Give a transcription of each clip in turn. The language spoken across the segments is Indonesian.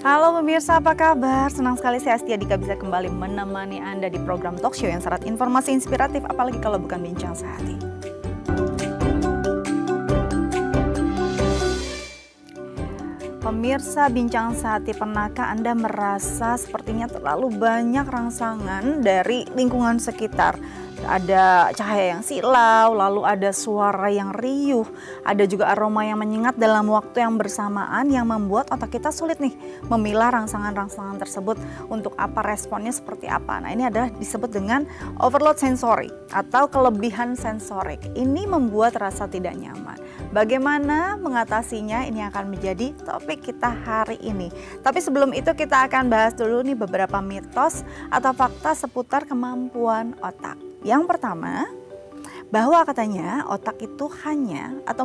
Halo pemirsa, apa kabar? Senang sekali saya Astia Dika bisa kembali menemani Anda di program talk show yang syarat informasi inspiratif, apalagi kalau bukan bincang sehati. Pemirsa Bincang Sehati, pernahkah Anda merasa sepertinya terlalu banyak rangsangan dari lingkungan sekitar? Ada cahaya yang silau, lalu ada suara yang riuh, ada juga aroma yang menyengat dalam waktu yang bersamaan yang membuat otak kita sulit nih memilah rangsangan-rangsangan tersebut untuk apa responnya seperti apa. Nah, ini adalah disebut dengan overload sensori atau kelebihan sensorik. Ini membuat rasa tidak nyaman. Bagaimana mengatasinya? Ini akan menjadi topik kita hari ini. Tapi sebelum itu kita akan bahas dulu nih beberapa mitos atau fakta seputar kemampuan otak. Yang pertama, bahwa katanya otak itu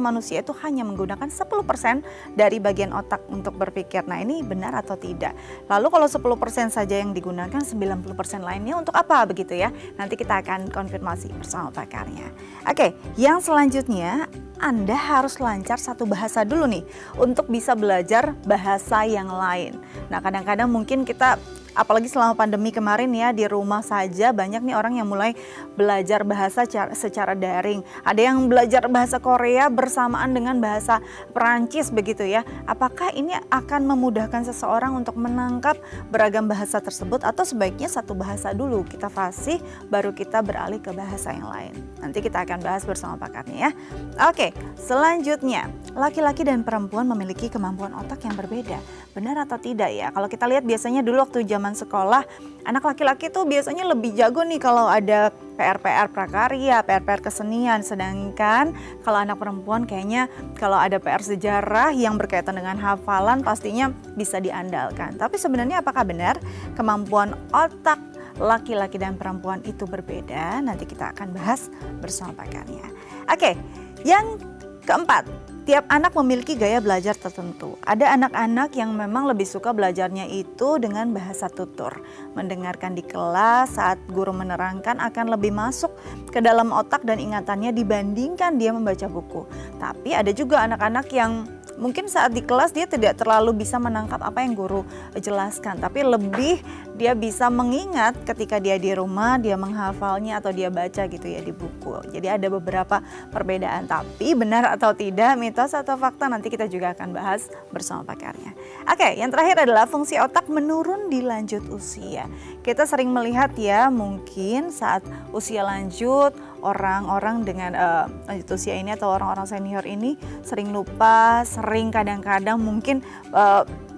manusia itu hanya menggunakan 10% dari bagian otak untuk berpikir. Nah, ini benar atau tidak? Lalu kalau 10% saja yang digunakan, 90% lainnya untuk apa begitu ya? Nanti kita akan konfirmasi bersama pakarnya. Oke, yang selanjutnya Anda harus lancar satu bahasa dulu nih untuk bisa belajar bahasa yang lain. Nah, kadang-kadang mungkin kita apalagi selama pandemi kemarin ya, di rumah saja banyak nih orang yang mulai belajar bahasa secara daring. Ada yang belajar bahasa Korea bersamaan dengan bahasa Perancis begitu ya. Apakah ini akan memudahkan seseorang untuk menangkap beragam bahasa tersebut, atau sebaiknya satu bahasa dulu kita fasih baru kita beralih ke bahasa yang lain? Nanti kita akan bahas bersama pakarnya ya. Oke, selanjutnya, laki-laki dan perempuan memiliki kemampuan otak yang berbeda. Benar atau tidak ya? Kalau kita lihat biasanya dulu waktu zaman sekolah, anak laki-laki tuh biasanya lebih jago nih kalau ada PR-PR prakarya, PR-PR kesenian. Sedangkan kalau anak perempuan kayaknya kalau ada PR sejarah yang berkaitan dengan hafalan pastinya bisa diandalkan. Tapi sebenarnya apakah benar kemampuan otak laki-laki dan perempuan itu berbeda? Nanti kita akan bahas bersama pakarnya. Oke, yang keempat, tiap anak memiliki gaya belajar tertentu. Ada anak-anak yang memang lebih suka belajarnya itu dengan bahasa tutur. Mendengarkan di kelas saat guru menerangkan akan lebih masuk ke dalam otak dan ingatannya dibandingkan dia membaca buku. Tapi ada juga anak-anak yang mungkin saat di kelas dia tidak terlalu bisa menangkap apa yang guru jelaskan, tapi lebih dia bisa mengingat ketika dia di rumah, dia menghafalnya atau dia baca gitu ya di buku. Jadi ada beberapa perbedaan, tapi benar atau tidak, mitos atau fakta, nanti kita juga akan bahas bersama pakarnya. Oke, yang terakhir adalah fungsi otak menurun di lanjut usia. Kita sering melihat ya, mungkin saat usia lanjut, orang-orang dengan lanjut usia ini atau orang-orang senior ini sering lupa, sering kadang-kadang mungkin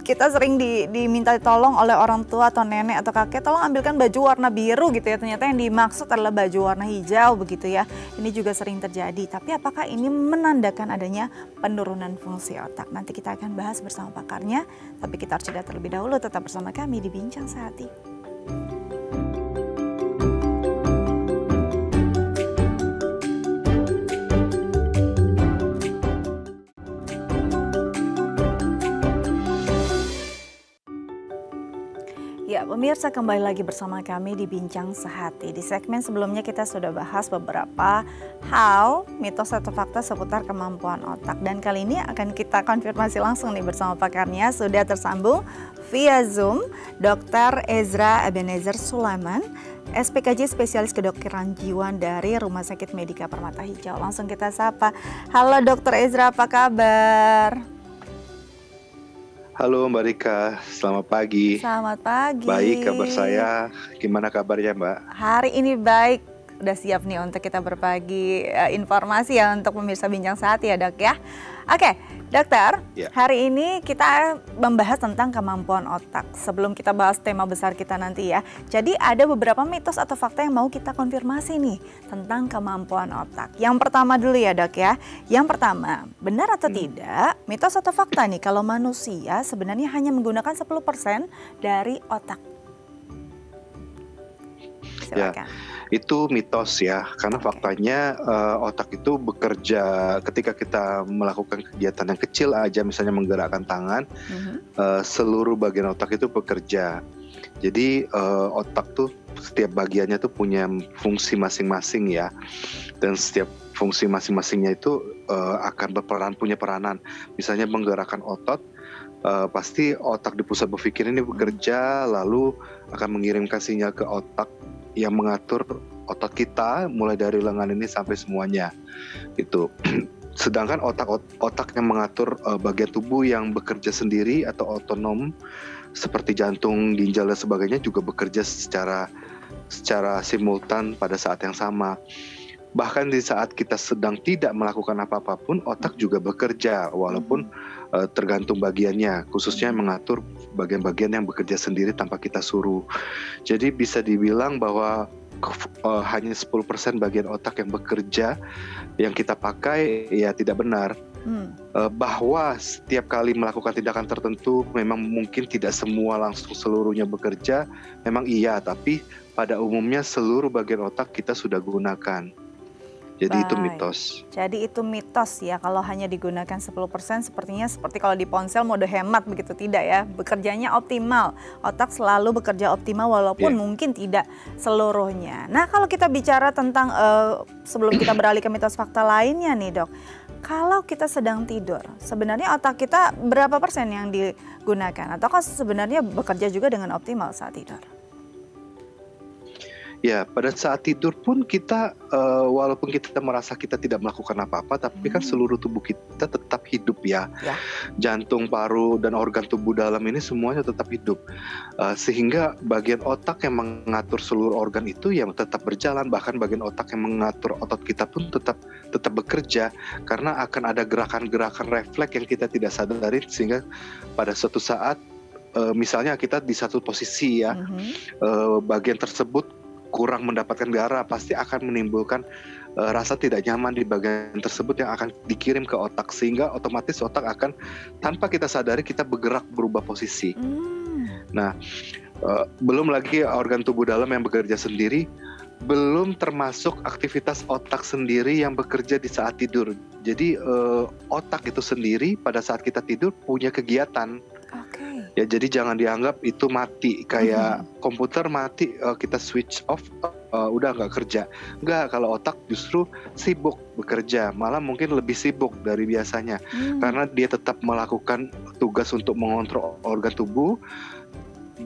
kita sering diminta tolong oleh orang tua atau nenek atau kakek, tolong ambilkan baju warna biru gitu ya. Ternyata yang dimaksud adalah baju warna hijau begitu ya. Ini juga sering terjadi. Tapi apakah ini menandakan adanya penurunan fungsi otak? Nanti kita akan bahas bersama pakarnya. Tapi kita harus jeda terlebih dahulu. Tetap bersama kami di Bincang Sehati. Ya, pemirsa, kembali lagi bersama kami di Bincang Sehati. Di segmen sebelumnya kita sudah bahas beberapa hal, mitos atau fakta seputar kemampuan otak. Dan kali ini akan kita konfirmasi langsung nih bersama pakarnya. Sudah tersambung via Zoom Dr. Ezra Ebenezer Sulaiman, SPKJ Spesialis Kedokteran Jiwa dari Rumah Sakit Medika Permata Hijau. Langsung kita sapa. Halo Dr. Ezra, apa kabar? Halo Mbak Rika, selamat pagi. Selamat pagi. Baik kabar saya, gimana kabarnya Mbak? Hari ini baik, udah siap nih untuk kita berbagi informasi ya untuk pemirsa Bincang Sehati ya dok ya. Oke dokter, hari ini kita membahas tentang kemampuan otak. Sebelum kita bahas tema besar kita nanti ya. Jadi ada beberapa mitos atau fakta yang mau kita konfirmasi nih tentang kemampuan otak. Yang pertama dulu ya dok ya. Yang pertama, benar atau tidak mitos atau fakta nih kalau manusia sebenarnya hanya menggunakan 10% dari otak? Silakan. Ya, itu mitos ya, karena faktanya otak itu bekerja ketika kita melakukan kegiatan yang kecil aja, misalnya menggerakkan tangan, seluruh bagian otak itu bekerja. Jadi otak tuh setiap bagiannya tuh punya fungsi masing-masing ya, dan setiap fungsi masing-masingnya itu akan punya peranan. Misalnya menggerakkan otot, pasti otak di pusat berpikir ini bekerja, lalu akan mengirimkan sinyal ke otak yang mengatur otot kita mulai dari lengan ini sampai semuanya gitu. Sedangkan otak yang mengatur bagian tubuh yang bekerja sendiri atau otonom seperti jantung, ginjal dan sebagainya juga bekerja secara simultan pada saat yang sama. Bahkan di saat kita sedang tidak melakukan apa-apa pun, otak juga bekerja walaupun tergantung bagiannya, khususnya mengatur bagian-bagian yang bekerja sendiri tanpa kita suruh. Jadi bisa dibilang bahwa hanya 10% bagian otak yang bekerja yang kita pakai, ya tidak benar. Bahwa setiap kali melakukan tindakan tertentu memang mungkin tidak semua langsung seluruhnya bekerja, memang iya, tapi pada umumnya seluruh bagian otak kita sudah gunakan. Jadi itu mitos. Jadi itu mitos ya, kalau hanya digunakan 10% sepertinya seperti kalau di ponsel mode hemat begitu, tidak ya. Bekerjanya optimal, otak selalu bekerja optimal walaupun mungkin tidak seluruhnya. Nah kalau kita bicara tentang, sebelum kita beralih ke mitos fakta lainnya nih dok. Kalau kita sedang tidur, sebenarnya otak kita berapa persen yang digunakan? Ataukah sebenarnya bekerja juga dengan optimal saat tidur? Ya, pada saat tidur pun kita, walaupun kita merasa kita tidak melakukan apa-apa, tapi kan seluruh tubuh kita tetap hidup ya. Jantung, paru, dan organ tubuh dalam ini semuanya tetap hidup. Sehingga bagian otak yang mengatur seluruh organ itu yang tetap berjalan, bahkan bagian otak yang mengatur otot kita pun tetap bekerja. Karena akan ada gerakan-gerakan refleks yang kita tidak sadari, sehingga pada suatu saat, misalnya kita di satu posisi ya, bagian tersebut kurang mendapatkan darah, pasti akan menimbulkan rasa tidak nyaman di bagian tersebut yang akan dikirim ke otak, sehingga otomatis otak akan tanpa kita sadari kita berubah posisi. Nah, belum lagi organ tubuh dalam yang bekerja sendiri, belum termasuk aktivitas otak sendiri yang bekerja di saat tidur. Jadi otak itu sendiri pada saat kita tidur punya kegiatan. Ya, jadi jangan dianggap itu mati, kayak komputer mati, kita switch off, udah nggak kerja. Nggak, kalau otak justru sibuk bekerja, malah mungkin lebih sibuk dari biasanya. Karena dia tetap melakukan tugas untuk mengontrol organ tubuh,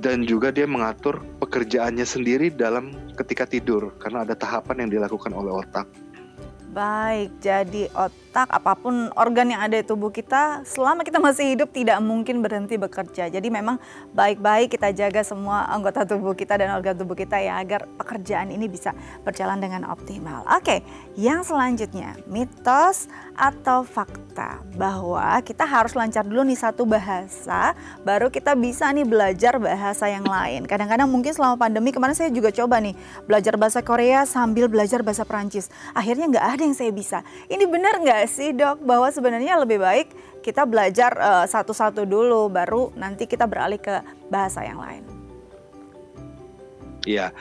dan juga dia mengatur pekerjaannya sendiri dalam ketika tidur, karena ada tahapan yang dilakukan oleh otak. Baik, jadi otak apapun organ yang ada di tubuh kita selama kita masih hidup tidak mungkin berhenti bekerja. Jadi memang baik-baik kita jaga semua anggota tubuh kita dan organ tubuh kita ya, agar pekerjaan ini bisa berjalan dengan optimal. Oke, yang selanjutnya mitos atau fakta bahwa kita harus lancar dulu nih satu bahasa baru kita bisa nih belajar bahasa yang lain. Kadang-kadang mungkin selama pandemi kemarin saya juga coba nih belajar bahasa Korea sambil belajar bahasa Perancis. Akhirnya nggak ada yang saya bisa. Ini benar nggak sih dok bahwa sebenarnya lebih baik kita belajar satu-satu dulu baru nanti kita beralih ke bahasa yang lain? Ya,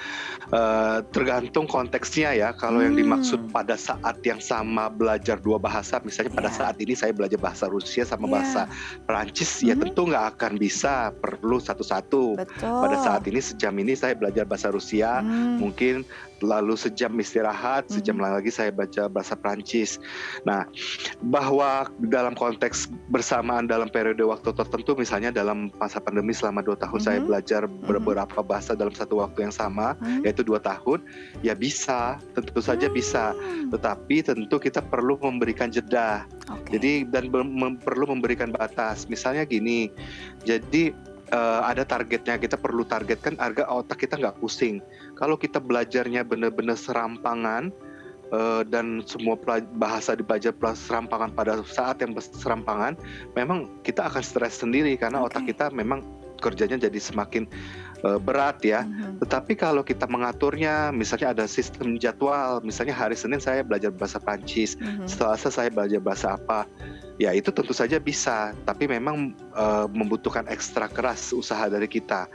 tergantung konteksnya ya. Kalau yang dimaksud pada saat yang sama belajar dua bahasa, misalnya pada saat ini saya belajar bahasa Rusia sama bahasa Perancis, ya tentu nggak akan bisa, perlu satu-satu. Pada saat ini sejam ini saya belajar bahasa Rusia, mungkin lalu sejam istirahat, sejam lagi saya baca bahasa Perancis. Nah, bahwa dalam konteks bersamaan dalam periode waktu tertentu, misalnya dalam masa pandemi selama 2 tahun saya belajar beberapa bahasa dalam satu waktu yang sama, yaitu 2 tahun, ya bisa, tentu saja bisa. Tetapi tentu kita perlu memberikan jeda. Jadi dan perlu memberikan batas. Misalnya gini, jadi ada targetnya, kita perlu targetkan agar otak kita nggak pusing. Kalau kita belajarnya benar-benar serampangan dan semua bahasa dibelajar serampangan pada saat yang serampangan, memang kita akan stres sendiri karena otak kita memang kerjanya jadi semakin berat ya. Tetapi kalau kita mengaturnya, misalnya ada sistem jadwal, misalnya hari Senin saya belajar bahasa Prancis, Selasa saya belajar bahasa apa, ya itu tentu saja bisa. Tapi memang membutuhkan ekstra keras usaha dari kita.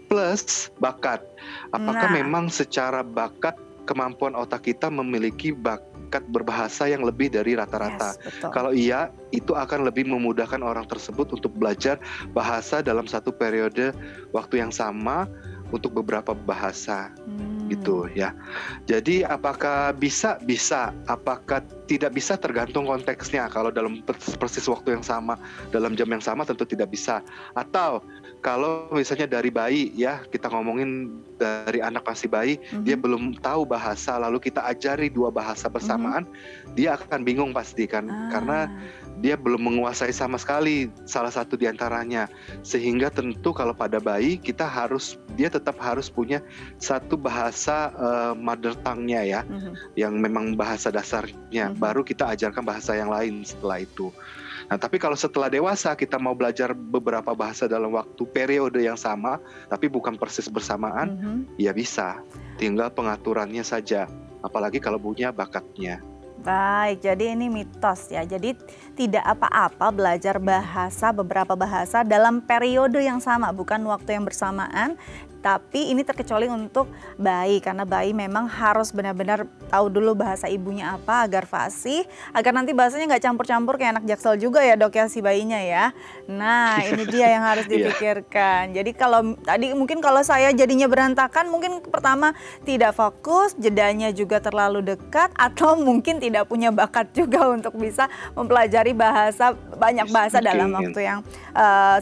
Plus bakat. Apakah memang secara bakat kemampuan otak kita memiliki bakat berbahasa yang lebih dari rata-rata? Kalau iya, itu akan lebih memudahkan orang tersebut untuk belajar bahasa dalam satu periode waktu yang sama untuk beberapa bahasa gitu ya. Jadi apakah bisa? Apakah tidak bisa, tergantung konteksnya. Kalau dalam persis waktu yang sama, dalam jam yang sama tentu tidak bisa. Atau kalau misalnya dari bayi ya, kita ngomongin dari anak masih bayi, dia belum tahu bahasa, lalu kita ajari dua bahasa bersamaan, dia akan bingung pasti kan, karena dia belum menguasai sama sekali salah satu di antaranya. Sehingga tentu kalau pada bayi dia tetap harus punya satu bahasa mother tongue-nya ya, yang memang bahasa dasarnya. Baru kita ajarkan bahasa yang lain setelah itu. Nah, tapi kalau setelah dewasa kita mau belajar beberapa bahasa dalam waktu periode yang sama, tapi bukan persis bersamaan, ya bisa. Tinggal pengaturannya saja. Apalagi kalau punya bakatnya. Baik, jadi ini mitos ya. Jadi tidak apa-apa belajar beberapa bahasa dalam periode yang sama, bukan waktu yang bersamaan. Tapi ini terkecuali untuk bayi, karena bayi memang harus benar-benar tahu dulu bahasa ibunya apa agar fasih, agar nanti bahasanya nggak campur-campur kayak anak Jaksel juga ya dok ya si bayinya ya. Nah ini dia yang harus dipikirkan. Jadi mungkin kalau saya jadinya berantakan, mungkin pertama tidak fokus, jedanya juga terlalu dekat, atau mungkin tidak punya bakat juga untuk bisa mempelajari banyak bahasa dalam waktu yang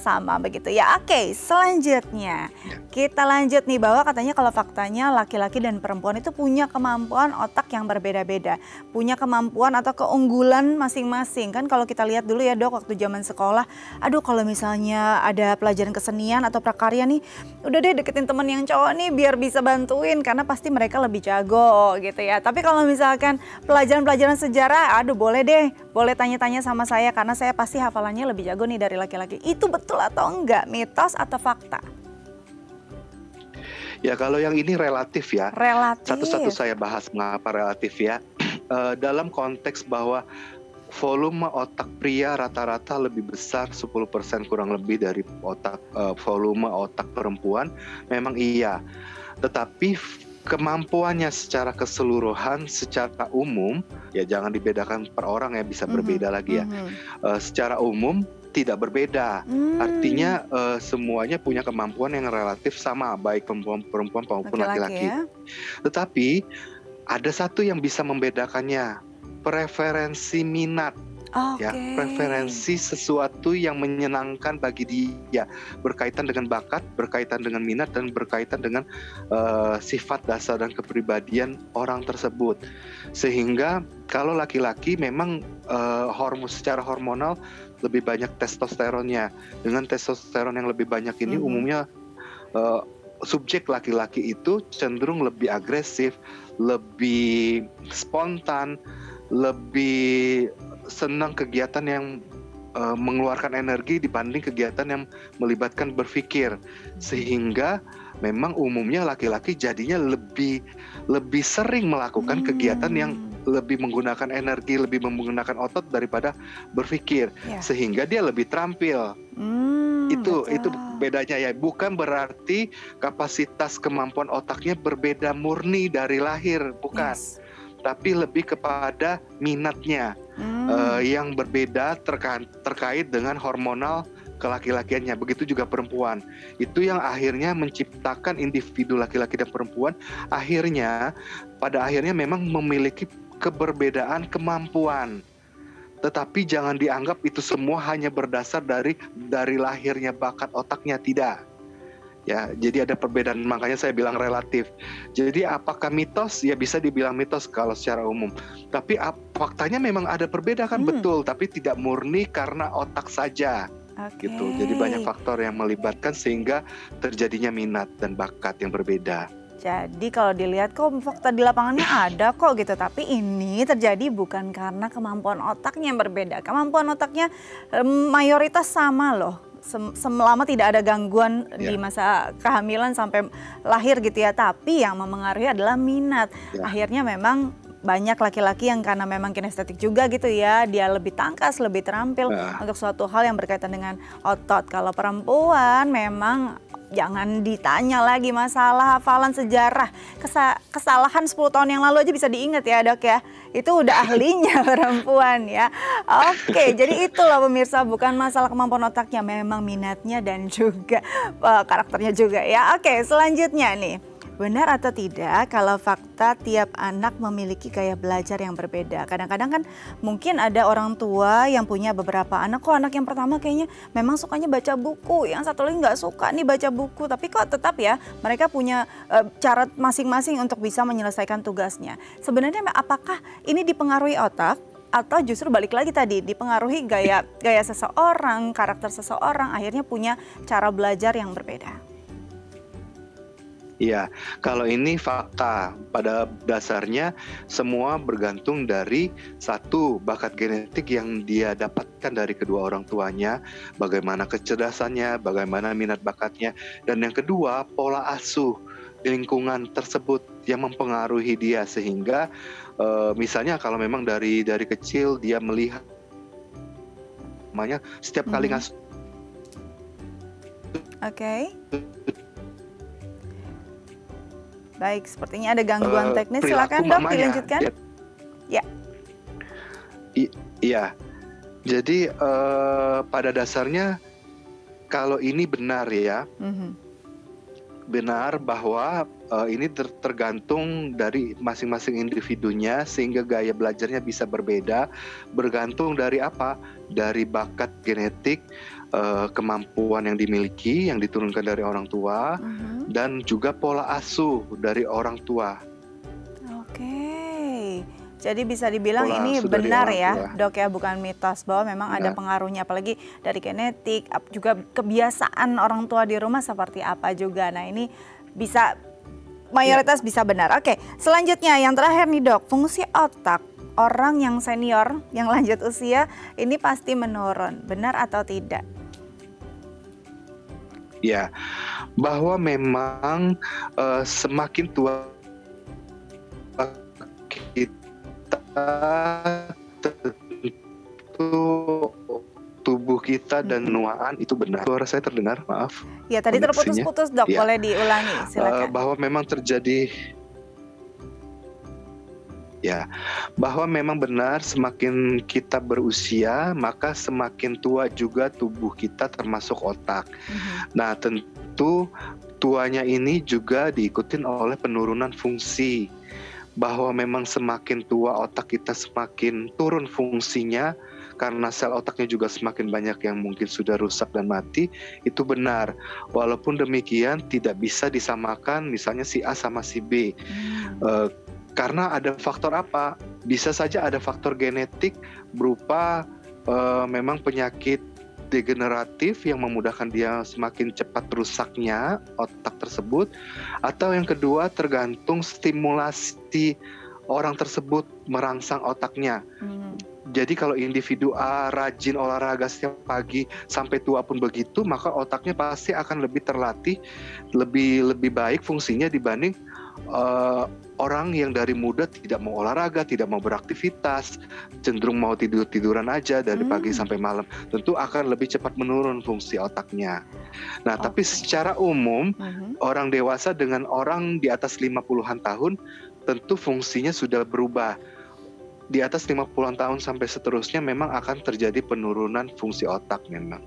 sama begitu ya. Oke, selanjutnya kita lanjut nih, bahwa katanya kalau faktanya laki-laki dan perempuan itu punya kemampuan otak yang berbeda-beda, punya kemampuan atau keunggulan masing-masing. Kan kalau kita lihat dulu ya dok, waktu zaman sekolah, aduh kalau misalnya ada pelajaran kesenian atau prakarya nih, udah deh deketin temen yang cowok nih biar bisa bantuin, karena pasti mereka lebih jago gitu ya. Tapi kalau misalkan pelajaran-pelajaran sejarah, aduh boleh tanya-tanya sama saya, karena saya pasti hafalannya lebih jago nih dari laki-laki. Itu betul atau enggak, mitos atau fakta? Ya kalau yang ini relatif ya. Relatif. Satu-satu saya bahas mengapa relatif ya. Dalam konteks bahwa volume otak pria rata-rata lebih besar 10% kurang lebih dari volume otak perempuan, memang iya. Tetapi kemampuannya secara keseluruhan, secara umum, ya jangan dibedakan per orang ya, bisa berbeda lagi ya. Secara umum tidak berbeda, artinya semuanya punya kemampuan yang relatif sama, baik perempuan maupun laki-laki. Ya? Tetapi ada satu yang bisa membedakannya, preferensi minat. Ya, preferensi sesuatu yang menyenangkan bagi dia, berkaitan dengan bakat, berkaitan dengan minat, dan berkaitan dengan sifat dasar dan kepribadian orang tersebut. Sehingga kalau laki-laki memang secara hormonal lebih banyak testosteronnya. Dengan testosteron yang lebih banyak ini umumnya subjek laki-laki itu cenderung lebih agresif, lebih spontan, lebih senang kegiatan yang mengeluarkan energi dibanding kegiatan yang melibatkan berpikir. Sehingga memang umumnya laki-laki jadinya lebih sering melakukan kegiatan yang lebih menggunakan energi, lebih menggunakan otot daripada berpikir, sehingga dia lebih terampil. Itu bedanya ya. Bukan berarti kapasitas kemampuan otaknya berbeda murni dari lahir, bukan. Tapi lebih kepada minatnya yang berbeda terkait dengan hormonal kelaki-lakiannya. Begitu juga perempuan. Itu yang akhirnya menciptakan individu laki-laki dan perempuan pada akhirnya memang memiliki keberbedaan kemampuan. Tetapi jangan dianggap itu semua hanya berdasar dari lahirnya bakat otaknya, tidak. Ya, jadi ada perbedaan, makanya saya bilang relatif. Jadi apakah mitos? Ya bisa dibilang mitos kalau secara umum. Tapi faktanya memang ada perbedaan, betul, tapi tidak murni karena otak saja. Gitu. Jadi banyak faktor yang melibatkan sehingga terjadinya minat dan bakat yang berbeda. Jadi kalau dilihat kok fakta di lapangannya ada kok gitu, tapi ini terjadi bukan karena kemampuan otaknya yang berbeda. Kemampuan otaknya mayoritas sama loh, selama tidak ada gangguan di masa kehamilan sampai lahir gitu ya. Tapi yang memengaruhi adalah minat. Akhirnya memang banyak laki-laki yang karena memang kinestetik juga gitu ya, dia lebih tangkas, lebih terampil untuk suatu hal yang berkaitan dengan otot. Kalau perempuan memang jangan ditanya lagi masalah hafalan sejarah. Kesalahan 10 tahun yang lalu aja bisa diingat ya dok ya. Itu udah ahlinya perempuan ya. Oke, jadi itulah pemirsa, bukan masalah kemampuan otaknya, memang minatnya dan juga karakternya juga ya. Oke, selanjutnya nih. Benar atau tidak kalau fakta tiap anak memiliki gaya belajar yang berbeda? Kadang-kadang kan mungkin ada orang tua yang punya beberapa anak, kok anak yang pertama kayaknya memang sukanya baca buku, yang satu lagi nggak suka nih baca buku, tapi kok tetap ya mereka punya cara masing-masing untuk bisa menyelesaikan tugasnya. Sebenarnya apakah ini dipengaruhi otak? Atau justru balik lagi tadi dipengaruhi gaya seseorang, karakter seseorang, akhirnya punya cara belajar yang berbeda? Iya, kalau ini fakta. Pada dasarnya semua bergantung dari satu, bakat genetik yang dia dapatkan dari kedua orang tuanya, bagaimana kecerdasannya, bagaimana minat bakatnya, dan yang kedua pola asuh di lingkungan tersebut yang mempengaruhi dia, sehingga misalnya kalau memang dari kecil dia melihat namanya setiap kali ngasuh. Oke. Baik, sepertinya ada gangguan teknis. Silakan Dok, dilanjutkan. Ya. Iya. Jadi pada dasarnya kalau ini benar ya, benar bahwa ini tergantung dari masing-masing individunya, sehingga gaya belajarnya bisa berbeda, bergantung dari apa? Dari bakat genetik, kemampuan yang dimiliki, yang diturunkan dari orang tua, dan juga pola asuh dari orang tua. Oke, jadi bisa dibilang ini benar ya Dok ya, bukan mitos, bahwa memang ada pengaruhnya, apalagi dari genetik, juga kebiasaan orang tua di rumah seperti apa juga. Nah ini bisa mayoritas bisa benar. Oke, selanjutnya yang terakhir nih Dok, fungsi otak orang yang senior, yang lanjut usia ini pasti menurun, benar atau tidak? Ya, bahwa memang semakin tua kita, tentu tubuh kita dan nuaan itu benar. Suara saya terdengar, maaf. Ya, tadi terputus-putus Dok, boleh diulangi, silakan. Bahwa memang terjadi, ya, bahwa memang benar semakin kita berusia maka semakin tua juga tubuh kita termasuk otak. Nah tentu tuanya ini juga diikutin oleh penurunan fungsi, bahwa memang semakin tua otak kita semakin turun fungsinya karena sel otaknya juga semakin banyak yang mungkin sudah rusak dan mati. Itu benar. Walaupun demikian tidak bisa disamakan misalnya si A sama si B. Karena ada faktor apa? Bisa saja ada faktor genetik berupa memang penyakit degeneratif yang memudahkan dia semakin cepat rusaknya otak tersebut. Atau yang kedua tergantung stimulasi orang tersebut merangsang otaknya. Jadi kalau individu A rajin olahraga setiap pagi sampai tua pun begitu, maka otaknya pasti akan lebih terlatih, lebih baik fungsinya dibanding orang yang dari muda tidak mau olahraga, tidak mau beraktivitas, cenderung mau tiduran aja dari pagi sampai malam. Tentu akan lebih cepat menurun fungsi otaknya. Nah, tapi secara umum orang dewasa dengan orang di atas 50-an tahun tentu fungsinya sudah berubah. Di atas 50-an tahun sampai seterusnya memang akan terjadi penurunan fungsi otak memang.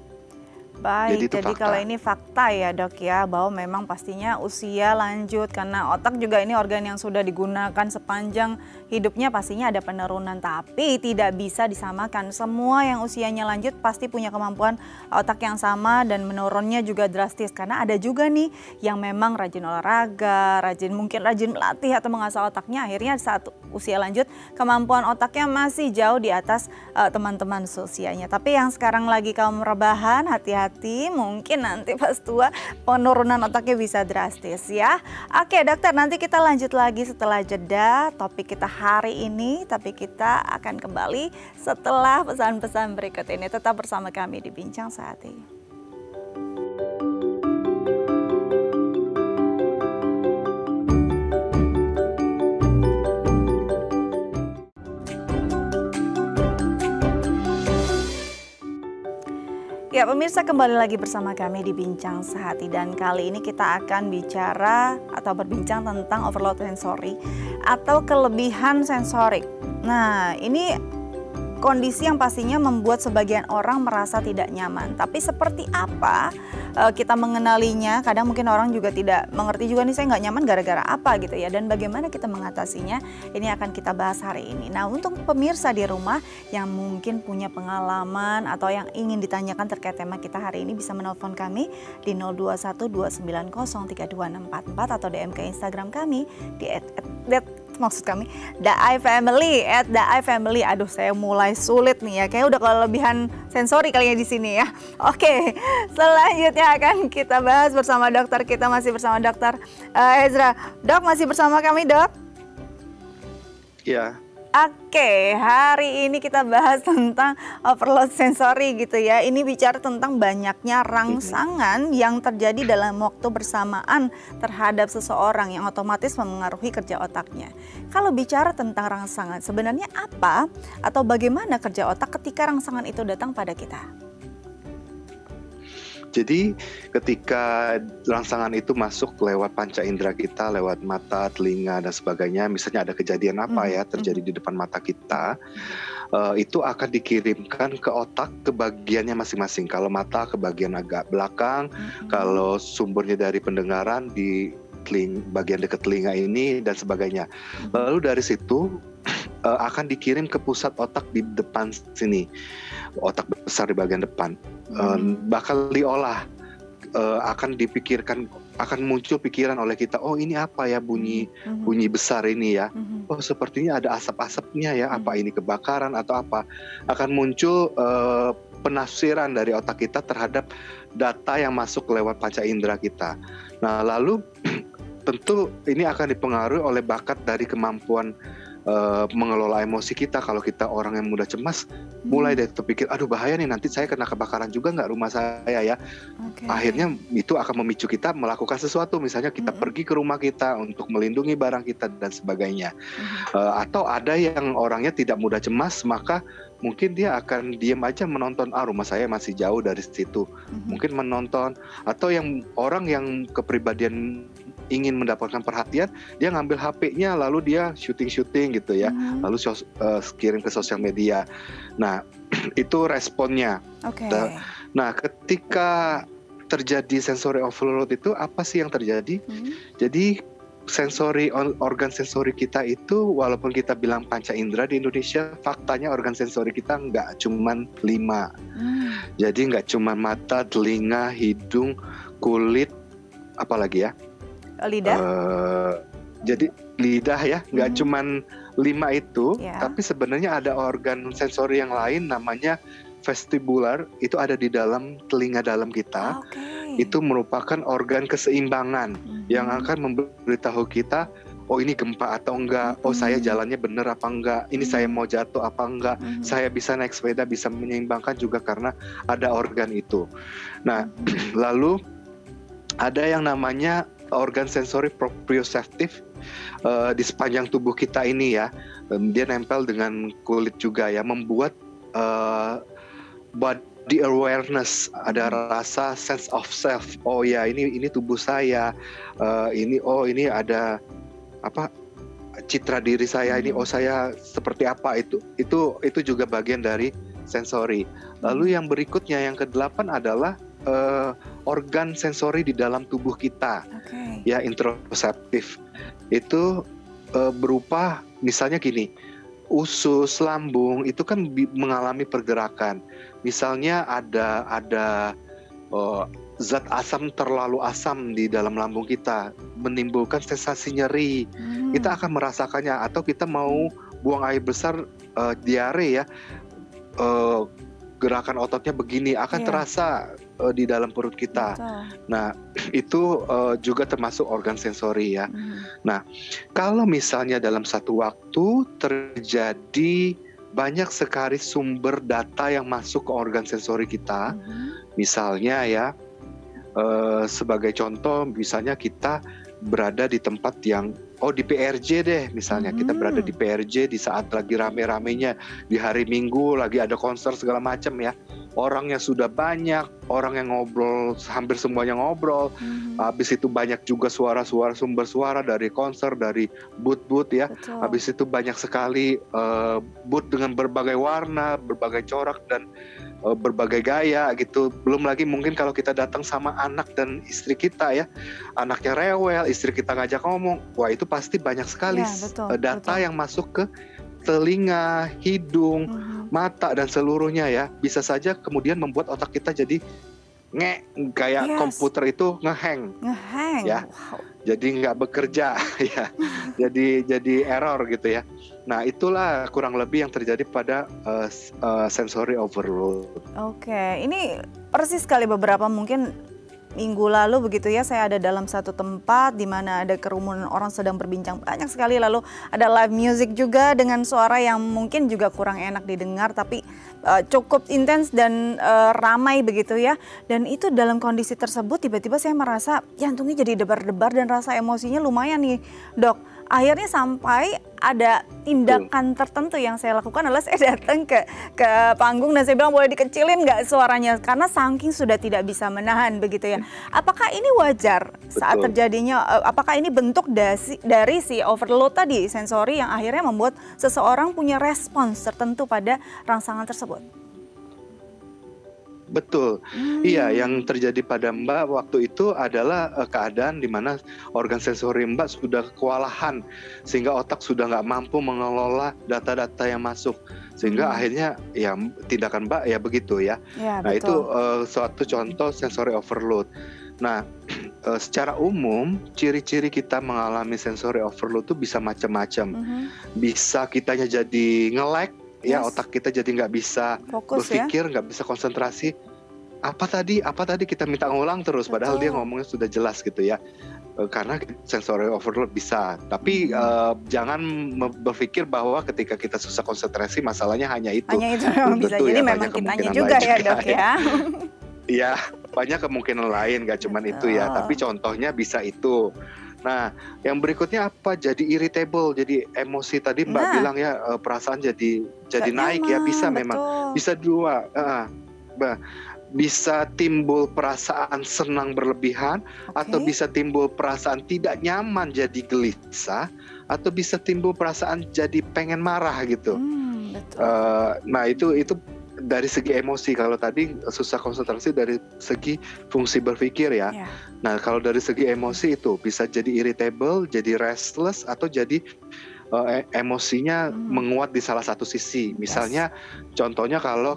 Baik, jadi kalau ini fakta ya Dok ya, bahwa memang pastinya usia lanjut, karena otak juga ini organ yang sudah digunakan sepanjang hidupnya, pastinya ada penurunan. Tapi tidak bisa disamakan, semua yang usianya lanjut pasti punya kemampuan otak yang sama dan menurunnya juga drastis. Karena ada juga nih yang memang rajin olahraga, mungkin rajin melatih atau mengasah otaknya, akhirnya saat usia lanjut kemampuan otaknya masih jauh di atas teman-teman seusianya. Tapi yang sekarang lagi kaum rebahan, hati-hati, mungkin nanti pas tua penurunan otaknya bisa drastis ya. Oke dokter, nanti kita lanjut lagi setelah jeda topik kita hari ini, tapi kita akan kembali setelah pesan-pesan berikut ini. Tetap bersama kami di Bincang Sehat ini. Ya pemirsa, kembali lagi bersama kami di Bincang Sehati, dan kali ini kita akan bicara atau berbincang tentang overload sensori atau kelebihan sensorik. Nah ini kondisi yang pastinya membuat sebagian orang merasa tidak nyaman. Tapi seperti apa kita mengenalinya? Kadang mungkin orang juga tidak mengerti juga nih, saya nggak nyaman gara-gara apa gitu ya. Dan bagaimana kita mengatasinya? Ini akan kita bahas hari ini. Nah, untuk pemirsa di rumah yang mungkin punya pengalaman atau yang ingin ditanyakan terkait tema kita hari ini, bisa menelpon kami di 0212903244 atau DM ke Instagram kami di @daifamily. Aduh, saya mulai sulit nih ya. Kayaknya udah kelebihan sensori kali ya di sini ya. Oke, selanjutnya akan kita bahas bersama dokter. Kita masih bersama Dokter Ezra. Dok, masih bersama kami, Dok? Iya. Oke, hari ini kita bahas tentang overload sensori gitu ya. Ini bicara tentang banyaknya rangsangan yang terjadi dalam waktu bersamaan terhadap seseorang yang otomatis memengaruhi kerja otaknya. Kalau bicara tentang rangsangan, sebenarnya apa atau bagaimana kerja otak ketika rangsangan itu datang pada kita? Jadi ketika rangsangan itu masuk lewat panca indera kita, lewat mata, telinga, dan sebagainya, misalnya ada kejadian apa ya terjadi di depan mata kita, itu akan dikirimkan ke otak ke bagiannya masing-masing. Kalau mata ke bagian agak belakang, kalau sumbernya dari pendengaran di bagian dekat telinga ini dan sebagainya. Lalu dari situ akan dikirim ke pusat otak di depan sini, otak besar di bagian depan. Bakal diolah, akan dipikirkan, akan muncul pikiran oleh kita, oh ini apa ya bunyi besar ini ya, oh sepertinya ada asap-asapnya ya, apa ini kebakaran atau apa. Akan muncul penafsiran dari otak kita terhadap data yang masuk lewat panca indera kita. Nah, lalu tentu ini akan dipengaruhi oleh bakat dari kemampuan mengelola emosi kita. Kalau kita orang yang mudah cemas, mulai dari terpikir, aduh bahaya nih, nanti saya kena kebakaran juga nggak rumah saya ya. Akhirnya itu akan memicu kita melakukan sesuatu, misalnya kita pergi ke rumah kita untuk melindungi barang kita dan sebagainya. Atau ada yang orangnya tidak mudah cemas, maka mungkin dia akan diam aja menonton, rumah saya masih jauh dari situ, mungkin menonton. Atau yang orang yang kepribadian ingin mendapatkan perhatian, dia ngambil HP-nya lalu dia syuting gitu ya, lalu kirim ke sosial media. Nah, itu responnya. Nah, ketika terjadi sensory overload itu apa sih yang terjadi? Jadi organ sensori kita itu, walaupun kita bilang panca indera di Indonesia, faktanya organ sensori kita nggak cuman 5. Jadi nggak cuman mata, telinga, hidung, kulit, apalagi ya? Lidah. Jadi lidah ya, nggak cuman 5 itu, tapi sebenarnya ada organ sensori yang lain namanya vestibular, itu ada di dalam telinga dalam kita. Itu merupakan organ keseimbangan yang akan memberitahu kita, oh ini gempa atau enggak, oh saya jalannya bener apa enggak, ini saya mau jatuh apa enggak, saya bisa naik sepeda, bisa menyeimbangkan juga karena ada organ itu. Nah, lalu ada yang namanya organ sensori proprioceptif di sepanjang tubuh kita ini ya. Dia nempel dengan kulit juga ya, membuat body awareness, ada rasa sense of self. Oh ya, ini tubuh saya, ini ada apa, citra diri saya ini, oh saya seperti apa, itu juga bagian dari sensori. Lalu yang berikutnya, yang ke-8 adalah organ sensori di dalam tubuh kita, ya, interoceptif. Itu berupa misalnya gini, usus, lambung itu kan mengalami pergerakan. Misalnya ada zat asam terlalu asam di dalam lambung kita, menimbulkan sensasi nyeri. Kita akan merasakannya. Atau kita mau buang air besar, diare ya, gerakan ototnya begini akan terasa di dalam perut kita. Nah, itu juga termasuk organ sensori ya. Nah, kalau misalnya dalam satu waktu terjadi banyak sekali sumber data yang masuk ke organ sensori kita, misalnya ya, sebagai contoh, misalnya kita berada di tempat yang, di PRJ deh misalnya, kita berada di PRJ di saat lagi rame-ramenya, di hari Minggu lagi ada konser segala macam ya, orangnya sudah banyak, orang yang ngobrol hampir semuanya ngobrol. Habis itu banyak juga suara-suara, sumber suara dari konser, dari booth-booth ya. Betul. Habis itu banyak sekali booth dengan berbagai warna, berbagai corak dan berbagai gaya gitu. Belum lagi mungkin kalau kita datang sama anak dan istri kita ya, anaknya rewel, istri kita ngajak ngomong, wah itu pasti banyak sekali Ya, betul, data betul. yang masuk ke telinga, hidung, mata dan seluruhnya ya. Bisa saja kemudian membuat otak kita jadi kayak Yes. komputer itu ngehang Ngehang. ya. Wow. Jadi nggak bekerja ya. Jadi error gitu ya. Nah, itulah kurang lebih yang terjadi pada sensory overload. Oke, ini persis sekali beberapa mungkin minggu lalu begitu ya, saya ada dalam satu tempat di mana ada kerumunan orang sedang berbincang banyak sekali, lalu ada live music juga dengan suara yang mungkin juga kurang enak didengar tapi cukup intens dan ramai begitu ya. Dan itu dalam kondisi tersebut tiba-tiba saya merasa jantungnya jadi debar-debar dan rasa emosinya lumayan nih, Dok. Akhirnya sampai ada tindakan tertentu yang saya lakukan adalah saya datang ke panggung dan saya bilang boleh dikecilin nggak suaranya karena saking sudah tidak bisa menahan begitu ya. Apakah ini wajar saat terjadinya, apakah ini bentuk dari si overload tadi sensori yang akhirnya membuat seseorang punya respons tertentu pada rangsangan tersebut? Betul, iya yang terjadi pada Mbak waktu itu adalah keadaan di mana organ sensori Mbak sudah kewalahan sehingga otak sudah nggak mampu mengelola data-data yang masuk sehingga akhirnya ya tindakan Mbak ya begitu ya. Ya, Nah itu betul. suatu contoh sensory overload. Nah secara umum ciri-ciri kita mengalami sensory overload itu bisa macam-macam. Bisa kitanya jadi nge-lag. Ya Yes. otak kita jadi nggak bisa Fokus ya. berpikir, nggak bisa konsentrasi. Apa tadi kita minta ngulang terus, padahal dia Betul. ngomongnya sudah jelas gitu ya. Karena sensory overload bisa. Tapi jangan berpikir bahwa ketika kita susah konsentrasi masalahnya hanya itu. Hanya itu memang Belum bisa. tentu Jadi ya, memang banyak kitanya kemungkinan juga lain ya, juga Dok ya. Iya, banyak kemungkinan lain, gak cuman itu ya. Tapi contohnya bisa itu. Nah, yang berikutnya apa? Jadi irritable, jadi emosi tadi Mbak Nah. bilang ya, perasaan jadi Gak naik ya, nyaman, bisa memang. betul. Bisa dua, bisa timbul perasaan senang berlebihan, atau bisa timbul perasaan tidak nyaman jadi gelisah, atau bisa timbul perasaan jadi pengen marah gitu. Betul. Nah itu dari segi emosi. Kalau tadi susah konsentrasi dari segi fungsi berpikir ya. Ya. Nah kalau dari segi emosi itu bisa jadi irritable, jadi restless, atau jadi emosinya menguat di salah satu sisi. Misalnya contohnya kalau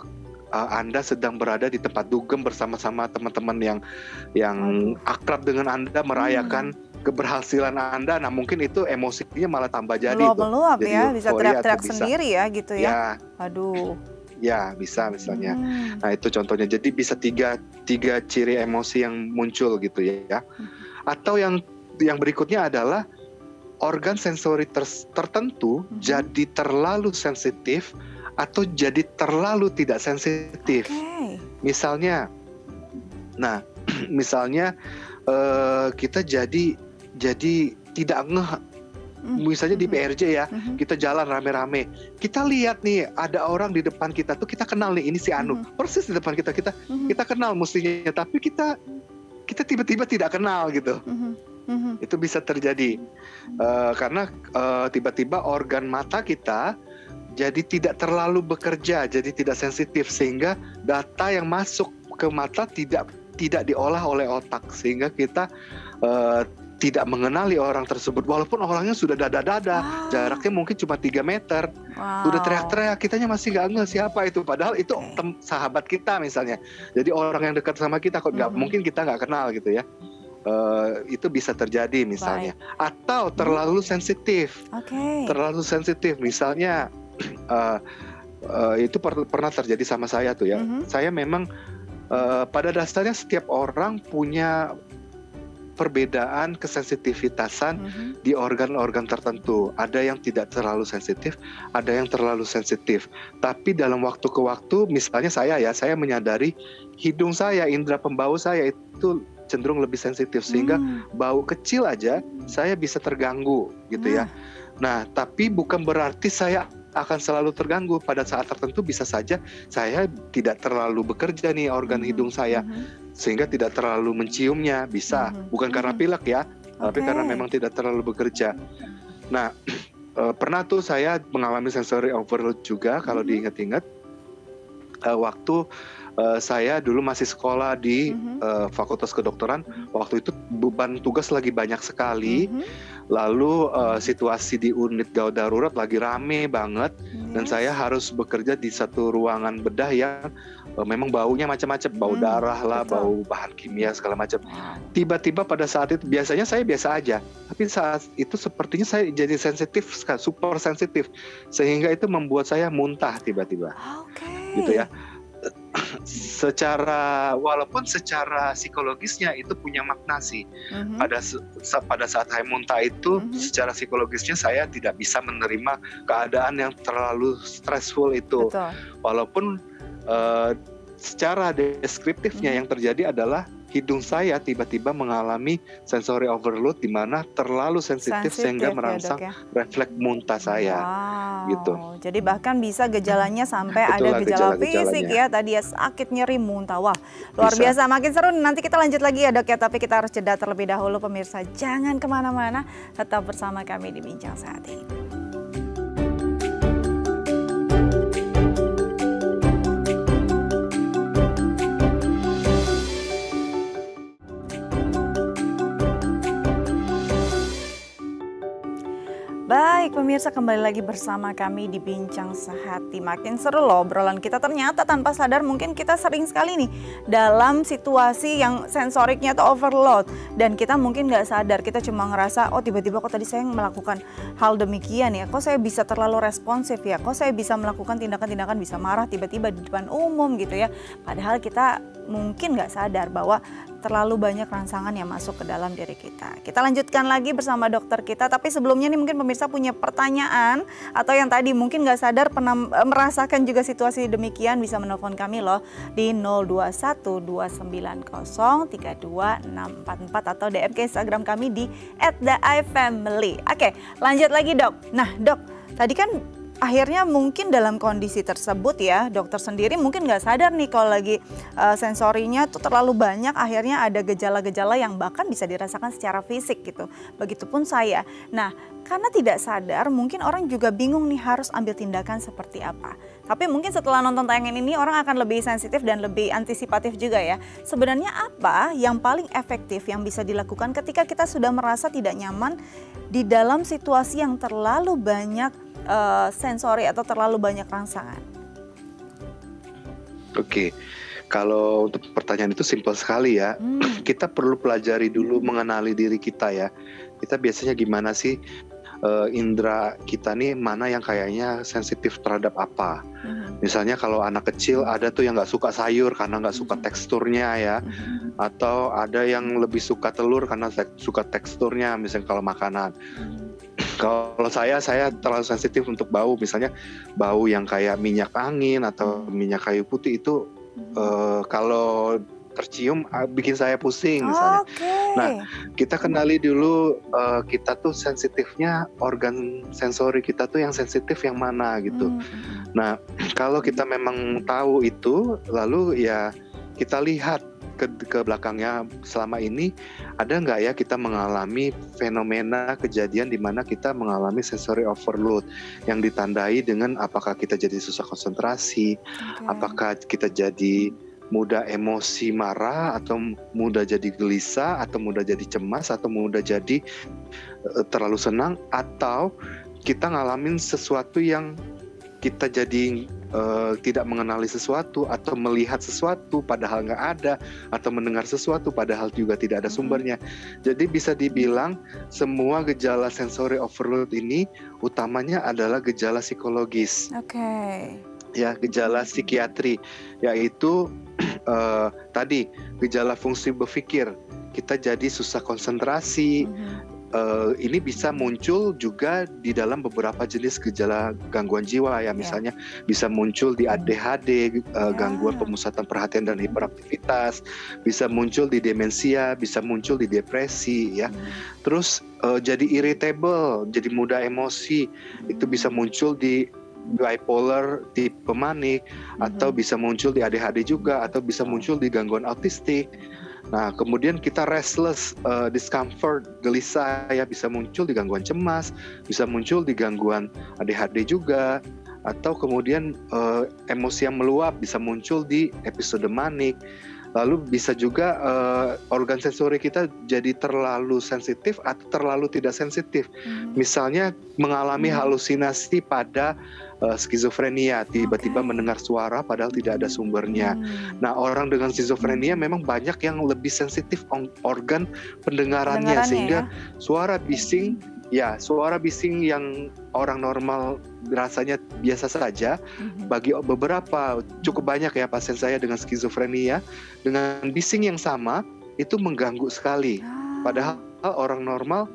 Anda sedang berada di tempat dugem bersama-sama teman-teman yang akrab dengan Anda, merayakan keberhasilan Anda. Nah mungkin itu emosinya malah tambah jadi Meluap-meluap jadi ya, bisa euforia teriak-teriak tuh bisa. sendiri ya gitu ya. Ya, Aduh. ya bisa misalnya. Nah itu contohnya. Jadi bisa tiga ciri emosi yang muncul gitu ya. Atau yang berikutnya adalah organ sensori tertentu jadi terlalu sensitif atau jadi terlalu tidak sensitif. Misalnya, kita jadi tidak ngeh. Misalnya di PRJ ya, kita jalan rame-rame, kita lihat nih ada orang di depan kita tuh, kita kenal nih ini si Anu, persis di depan kita kenal mestinya, tapi kita tiba-tiba tidak kenal gitu. Itu bisa terjadi karena tiba-tiba organ mata kita jadi tidak terlalu bekerja, jadi tidak sensitif, sehingga data yang masuk ke mata tidak diolah oleh otak, sehingga kita tidak mengenali orang tersebut walaupun orangnya sudah dada-dada, jaraknya mungkin cuma 3 meter, udah teriak-teriak, kitanya masih nggak ngeh siapa itu, padahal itu sahabat kita misalnya. Jadi orang yang dekat sama kita kok nggak mungkin kita nggak kenal gitu ya. Itu bisa terjadi misalnya. Atau terlalu sensitif, terlalu sensitif misalnya. Itu pernah terjadi sama saya tuh ya. Saya memang pada dasarnya setiap orang punya perbedaan kesensitivitasan di organ-organ tertentu. Ada yang tidak terlalu sensitif, ada yang terlalu sensitif. Tapi dalam waktu ke waktu, misalnya saya menyadari hidung saya, indera pembau saya itu cenderung lebih sensitif, sehingga bau kecil aja saya bisa terganggu gitu ya. Nah, tapi bukan berarti saya akan selalu terganggu. Pada saat tertentu bisa saja saya tidak terlalu bekerja nih organ hidung saya, sehingga tidak terlalu menciumnya, bisa. Bukan karena pilek ya, tapi karena memang tidak terlalu bekerja. Nah, pernah tuh saya mengalami sensory overload juga kalau diingat-ingat. Waktu saya dulu masih sekolah di Fakultas Kedokteran, waktu itu beban tugas lagi banyak sekali, lalu situasi di unit gawat darurat lagi rame banget, dan saya harus bekerja di satu ruangan bedah yang memang baunya macam-macam, bau darah lah, bau bahan kimia segala macam. Tiba-tiba pada saat itu, biasanya saya biasa aja, tapi saat itu sepertinya saya jadi sensitif, super sensitif, sehingga itu membuat saya muntah tiba-tiba. Gitu ya. Walaupun secara psikologisnya itu punya makna sih. Pada saat saya muntah itu, secara psikologisnya saya tidak bisa menerima keadaan yang terlalu stressful itu. Betul. Walaupun secara deskriptifnya yang terjadi adalah hidung saya tiba-tiba mengalami sensory overload, di mana terlalu sensitif sehingga merangsang refleks muntah saya. Gitu. Jadi bahkan bisa gejalanya sampai ada gejala fisik ya, tadi ya sakit, nyeri, muntah. Wah, luar biasa. Makin seru, nanti kita lanjut lagi ya dok ya, tapi kita harus jeda terlebih dahulu pemirsa. Jangan kemana-mana, tetap bersama kami di Bincang Sehat ini. Baik pemirsa, kembali lagi bersama kami di Bincang Sehati. Makin seru loh obrolan kita, ternyata tanpa sadar mungkin kita sering sekali nih dalam situasi yang sensoriknya tuh overload. Dan kita mungkin nggak sadar, kita cuma ngerasa oh tiba-tiba kok tadi saya melakukan hal demikian ya, kok saya bisa terlalu responsif ya, kok saya bisa melakukan tindakan-tindakan, bisa marah tiba-tiba di depan umum gitu ya. Padahal kita mungkin nggak sadar bahwa terlalu banyak rangsangan yang masuk ke dalam diri kita. Kita lanjutkan lagi bersama dokter kita, tapi sebelumnya nih mungkin pemirsa punya pertanyaan atau yang tadi mungkin nggak sadar pernah merasakan juga situasi demikian, bisa menelpon kami loh di 0212903244 atau DM ke Instagram kami di @theifamily. Oke, lanjut lagi dok. Nah dok, tadi kan akhirnya mungkin dalam kondisi tersebut ya, dokter sendiri mungkin nggak sadar nih kalau lagi sensorinya tuh terlalu banyak, akhirnya ada gejala-gejala yang bahkan bisa dirasakan secara fisik gitu. Begitupun saya. Nah, karena tidak sadar mungkin orang juga bingung nih harus ambil tindakan seperti apa. Tapi mungkin setelah nonton tayangan ini orang akan lebih sensitif dan lebih antisipatif juga ya. Sebenarnya apa yang paling efektif yang bisa dilakukan ketika kita sudah merasa tidak nyaman di dalam situasi yang terlalu banyak sensori atau terlalu banyak rangsangan? Oke, kalau untuk pertanyaan itu simpel sekali ya. Kita perlu pelajari dulu, mengenali diri kita ya. Kita biasanya gimana sih indera kita nih, mana yang kayaknya sensitif terhadap apa. Misalnya kalau anak kecil ada tuh yang nggak suka sayur karena nggak suka teksturnya ya. Atau ada yang lebih suka telur karena suka teksturnya, misalnya kalau makanan. Kalau saya terlalu sensitif untuk bau, misalnya bau yang kayak minyak angin atau minyak kayu putih itu kalau tercium bikin saya pusing misalnya. Nah, kita kenali dulu kita tuh sensitifnya, organ sensori kita tuh yang sensitif yang mana gitu. Nah, kalau kita memang tahu itu, lalu ya kita lihat ke belakangnya selama ini ada nggak ya kita mengalami fenomena kejadian di mana kita mengalami sensory overload yang ditandai dengan apakah kita jadi susah konsentrasi, apakah kita jadi mudah emosi marah, atau mudah jadi gelisah, atau mudah jadi cemas, atau mudah jadi terlalu senang, atau kita ngalamin sesuatu yang kita jadi tidak mengenali sesuatu, atau melihat sesuatu padahal nggak ada, atau mendengar sesuatu padahal juga tidak ada sumbernya. Jadi bisa dibilang semua gejala sensory overload ini utamanya adalah gejala psikologis. Ya, gejala psikiatri, yaitu tadi gejala fungsi berpikir, kita jadi susah konsentrasi. Ini bisa muncul juga di dalam beberapa jenis gejala gangguan jiwa ya, misalnya bisa muncul di ADHD, gangguan pemusatan perhatian dan hiperaktivitas, bisa muncul di demensia, bisa muncul di depresi ya. Terus jadi irritable, jadi mudah emosi, itu bisa muncul di bipolar, tipe manik, atau bisa muncul di ADHD juga, atau bisa muncul di gangguan autistik. Nah, kemudian kita restless, discomfort, gelisah ya, bisa muncul di gangguan cemas, bisa muncul di gangguan ADHD juga, atau kemudian emosi yang meluap bisa muncul di episode manik. Lalu bisa juga organ sensori kita jadi terlalu sensitif atau terlalu tidak sensitif. Misalnya mengalami halusinasi pada skizofrenia, tiba-tiba mendengar suara padahal tidak ada sumbernya. Nah, orang dengan skizofrenia memang banyak yang lebih sensitif organ pendengarannya, sehingga suara bising yang orang normal rasanya biasa saja, bagi beberapa, cukup banyak ya pasien saya dengan skizofrenia, dengan bising yang sama itu mengganggu sekali. Padahal orang normal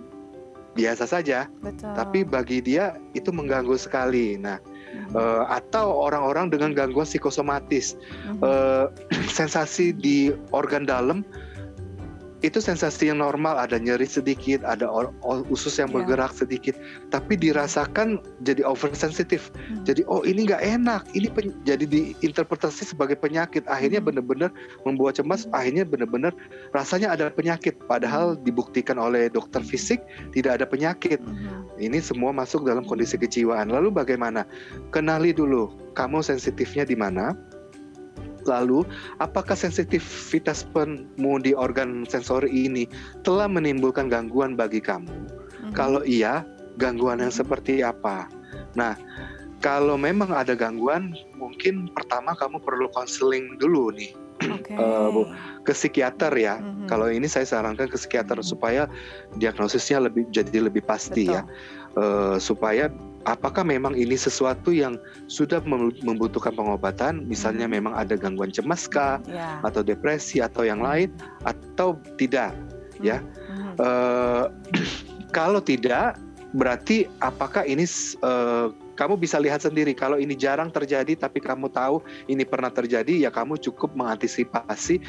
biasa saja, tapi bagi dia itu mengganggu sekali. Nah, atau orang-orang dengan gangguan psikosomatis, sensasi di organ dalam itu sensasi yang normal, ada nyeri sedikit, ada usus yang bergerak sedikit, tapi dirasakan jadi oversensitif. Jadi ini nggak enak, ini jadi diinterpretasi sebagai penyakit. Akhirnya benar-benar membuat cemas, akhirnya benar-benar rasanya ada penyakit. Padahal dibuktikan oleh dokter fisik tidak ada penyakit. Ini semua masuk dalam kondisi kejiwaan. Lalu bagaimana? Kenali dulu, kamu sensitifnya di mana? Lalu, apakah sensitivitasmu di organ sensori ini telah menimbulkan gangguan bagi kamu? Kalau iya, gangguan yang seperti apa? Nah, kalau memang ada gangguan, mungkin pertama kamu perlu konseling dulu nih. Ke psikiater ya. Kalau ini saya sarankan ke psikiater supaya diagnosisnya jadi lebih pasti ya. Supaya apakah memang ini sesuatu yang sudah membutuhkan pengobatan, misalnya memang ada gangguan cemas kah, atau depresi atau yang lain, atau tidak ya. Kalau tidak, berarti apakah ini kamu bisa lihat sendiri. Kalau ini jarang terjadi tapi kamu tahu ini pernah terjadi, ya kamu cukup mengantisipasi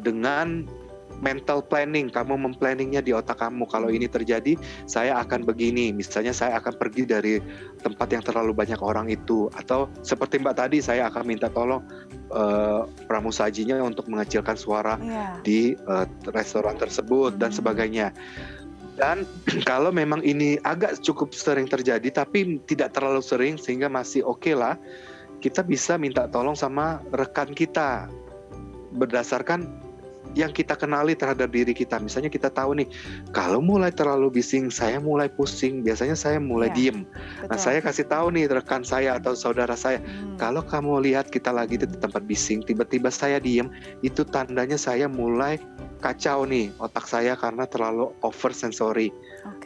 dengan mental planning. Kamu memplanningnya di otak kamu. Kalau ini terjadi, saya akan begini. Misalnya saya akan pergi dari tempat yang terlalu banyak orang itu. Atau seperti Mbak tadi, saya akan minta tolong pramusajinya untuk mengecilkan suara di restoran tersebut dan sebagainya. Dan kalau memang ini agak cukup sering terjadi, tapi tidak terlalu sering sehingga masih oke lah, kita bisa minta tolong sama rekan kita berdasarkan yang kita kenali terhadap diri kita. Misalnya kita tahu nih, kalau mulai terlalu bising, saya mulai pusing, biasanya saya mulai diem. Nah, saya kasih tahu nih rekan saya atau saudara saya, kalau kamu lihat kita lagi di tempat bising, tiba-tiba saya diem, itu tandanya saya mulai kacau nih otak saya karena terlalu oversensory.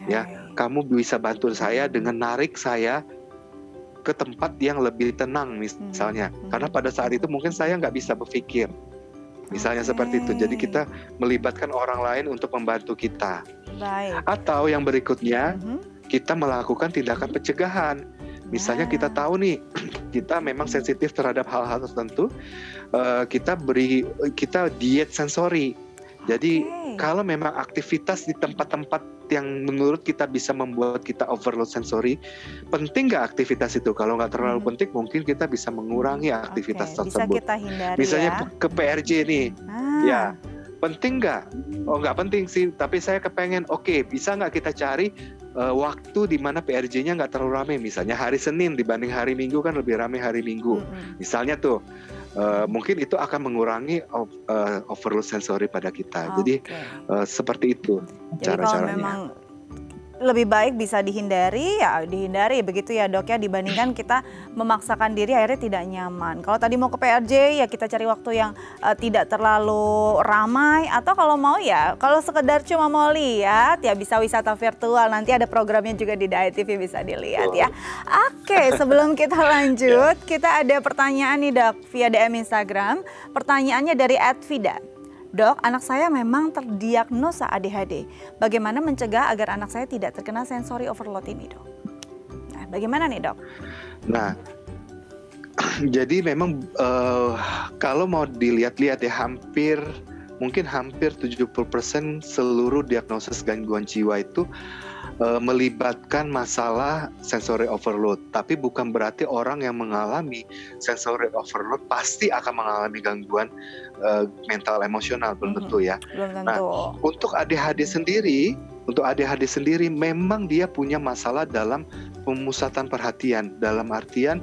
Ya, kamu bisa bantu saya dengan narik saya ke tempat yang lebih tenang misalnya. Karena pada saat itu mungkin saya nggak bisa berpikir. Misalnya seperti itu. Jadi kita melibatkan orang lain untuk membantu kita. Atau yang berikutnya, kita melakukan tindakan pencegahan. Misalnya kita tahu nih, kita memang sensitif terhadap hal-hal tertentu, kita diet sensori. Jadi kalau memang aktivitas di tempat-tempat yang menurut kita bisa membuat kita overload sensori, penting nggak aktivitas itu? Kalau nggak terlalu penting, mungkin kita bisa mengurangi aktivitas tersebut. Bisa kita hindari. Misalnya ke PRJ nih, ya penting nggak? Oh nggak penting sih, tapi saya kepengen. Oke, bisa nggak kita cari waktu di mana PRJ-nya nggak terlalu ramai? Misalnya hari Senin dibanding hari Minggu, kan lebih ramai hari Minggu. Misalnya tuh. Mungkin itu akan mengurangi overload sensori pada kita. Jadi seperti itu cara-caranya. Lebih baik bisa dihindari, ya dihindari begitu ya dok ya, dibandingkan kita memaksakan diri akhirnya tidak nyaman. Kalau tadi mau ke PRJ ya kita cari waktu yang tidak terlalu ramai, atau kalau mau ya kalau sekedar cuma mau lihat ya bisa wisata virtual, nanti ada programnya juga di Daya TV bisa dilihat ya. Oke, sebelum kita lanjut kita ada pertanyaan nih dok via DM Instagram. Pertanyaannya dari @vida. Dok, anak saya memang terdiagnosa ADHD. Bagaimana mencegah agar anak saya tidak terkena sensory overload ini, dok? Nah, bagaimana nih, dok? Nah, jadi memang kalau mau dilihat-lihat ya, hampir mungkin hampir 70% seluruh diagnosis gangguan jiwa itu melibatkan masalah sensory overload. Tapi bukan berarti orang yang mengalami sensory overload pasti akan mengalami gangguan mental emosional, belum tentu ya. Belum tentu. Nah, untuk ADHD sendiri memang dia punya masalah dalam pemusatan perhatian, dalam artian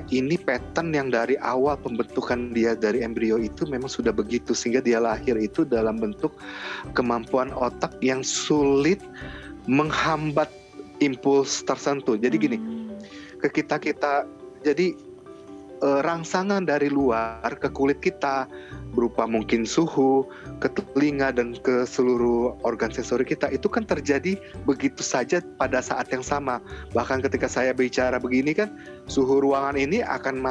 ini pattern yang dari awal pembentukan dia dari embrio itu memang sudah begitu, sehingga dia lahir itu dalam bentuk kemampuan otak yang sulit menghambat impuls tertentu. Jadi gini, jadi rangsangan dari luar ke kulit kita berupa mungkin suhu, ke telinga dan ke seluruh organ sensori kita itu kan terjadi begitu saja pada saat yang sama. Bahkan ketika saya bicara begini kan, suhu ruangan ini akan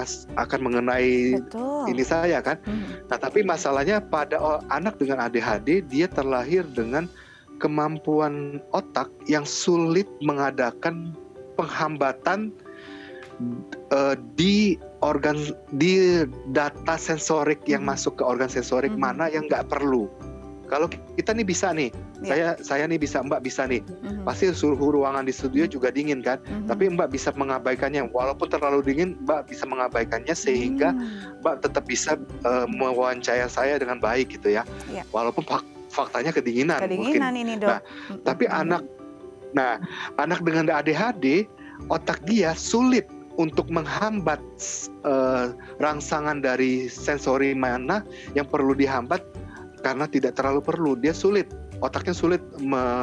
mengenai ini saya kan. Nah, tapi masalahnya pada anak dengan ADHD, dia terlahir dengan kemampuan otak yang sulit mengadakan penghambatan di data sensorik yang masuk ke organ sensorik mana yang nggak perlu. Kalau kita nih bisa nih, saya nih bisa, Mbak bisa nih. Pasti suhu ruangan di studio juga dingin kan, tapi Mbak bisa mengabaikannya. Walaupun terlalu dingin, Mbak bisa mengabaikannya sehingga Mbak tetap bisa mewawancara saya dengan baik gitu ya. Walaupun faktanya kedinginan mungkin. Ini, Dok. Nah, tapi anak dengan ADHD, otak dia sulit untuk menghambat rangsangan dari sensori mana yang perlu dihambat karena tidak terlalu perlu. Dia sulit, otaknya sulit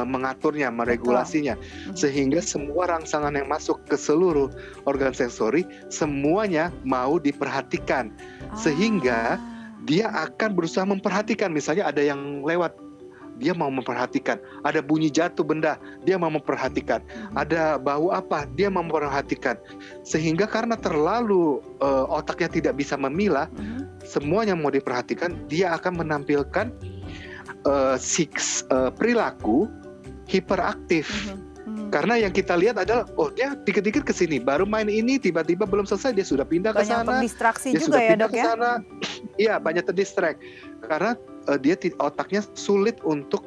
mengaturnya, meregulasinya, sehingga semua rangsangan yang masuk ke seluruh organ sensori semuanya mau diperhatikan, sehingga dia akan berusaha memperhatikan. Misalnya ada yang lewat, dia mau memperhatikan. Ada bunyi jatuh benda, dia mau memperhatikan. Ada bau apa, dia mau memperhatikan. Sehingga karena terlalu otaknya tidak bisa memilah, semuanya mau diperhatikan, dia akan menampilkan perilaku hiperaktif. Karena yang kita lihat adalah, dia dikit-dikit ke sini, baru main ini, tiba-tiba belum selesai dia sudah pindah ke sana. Banyak terdistraksi dia juga sudah ya, pindah Dok ke ya? sana. Iya, banyak terdistract. Karena otaknya sulit untuk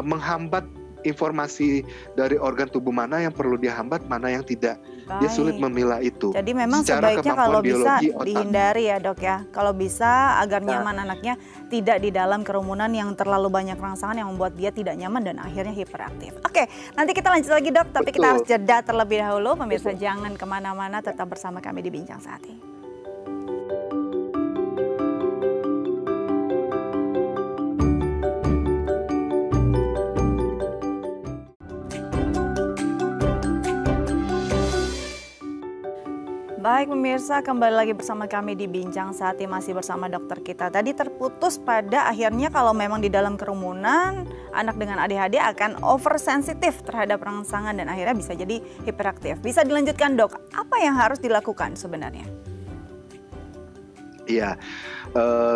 menghambat informasi dari organ tubuh mana yang perlu dihambat, mana yang tidak. Dia sulit memilah itu. Jadi memang Secara sebaiknya kalau bisa biologi, dihindari ya, Dok ya. Kalau bisa agar nyaman anaknya tidak di dalam kerumunan yang terlalu banyak rangsangan yang membuat dia tidak nyaman dan akhirnya hiperaktif. Oke, nanti kita lanjut lagi, Dok. Tapi kita harus jeda terlebih dahulu. Pemirsa jangan kemana-mana, tetap bersama kami di Bincang Saat ini. Baik pemirsa, kembali lagi bersama kami di Bincang Saat ini, masih bersama dokter kita. Tadi terputus pada akhirnya kalau memang di dalam kerumunan, anak dengan ADHD akan oversensitif terhadap rangsangan dan akhirnya bisa jadi hiperaktif. Bisa dilanjutkan, Dok, apa yang harus dilakukan sebenarnya? Iya,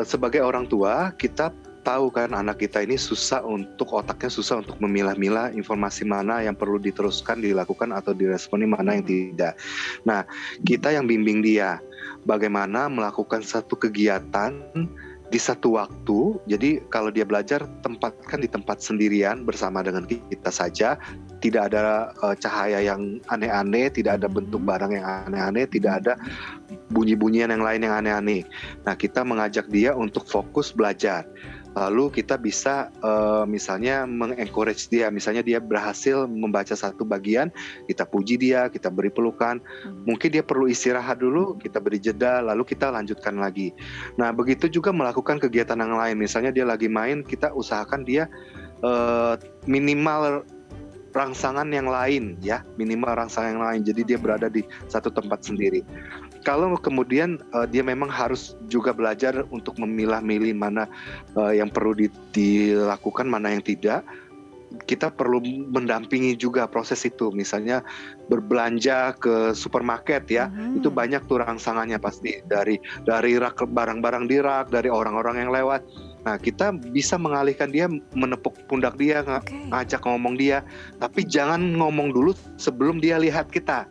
sebagai orang tua kita tahu kan anak kita ini otaknya susah untuk memilah-milah informasi mana yang perlu diteruskan, dilakukan atau diresponi, mana yang tidak. Nah, kita yang bimbing dia bagaimana melakukan satu kegiatan di satu waktu. Jadi kalau dia belajar, tempatkan di tempat sendirian bersama dengan kita saja. Tidak ada cahaya yang aneh-aneh, tidak ada bentuk barang yang aneh-aneh, tidak ada bunyi-bunyian yang lain yang aneh-aneh. Nah, kita mengajak dia untuk fokus belajar. Lalu kita bisa misalnya mengencourage dia. Misalnya dia berhasil membaca satu bagian, kita puji dia, kita beri pelukan. Mungkin dia perlu istirahat dulu, kita beri jeda, lalu kita lanjutkan lagi. Nah, begitu juga melakukan kegiatan yang lain. Misalnya dia lagi main, kita usahakan dia minimal rangsangan yang lain ya, minimal rangsangan yang lain. Jadi dia berada di satu tempat sendiri. Kalau kemudian dia memang harus juga belajar untuk memilah-milih mana yang perlu dilakukan, mana yang tidak. Kita perlu mendampingi juga proses itu. Misalnya berbelanja ke supermarket ya, itu banyak tuh rangsangannya pasti dari rak, barang-barang di rak, dari orang-orang yang lewat. Nah, kita bisa mengalihkan dia, menepuk pundak dia, ngajak ngomong dia, tapi jangan ngomong dulu sebelum dia lihat kita.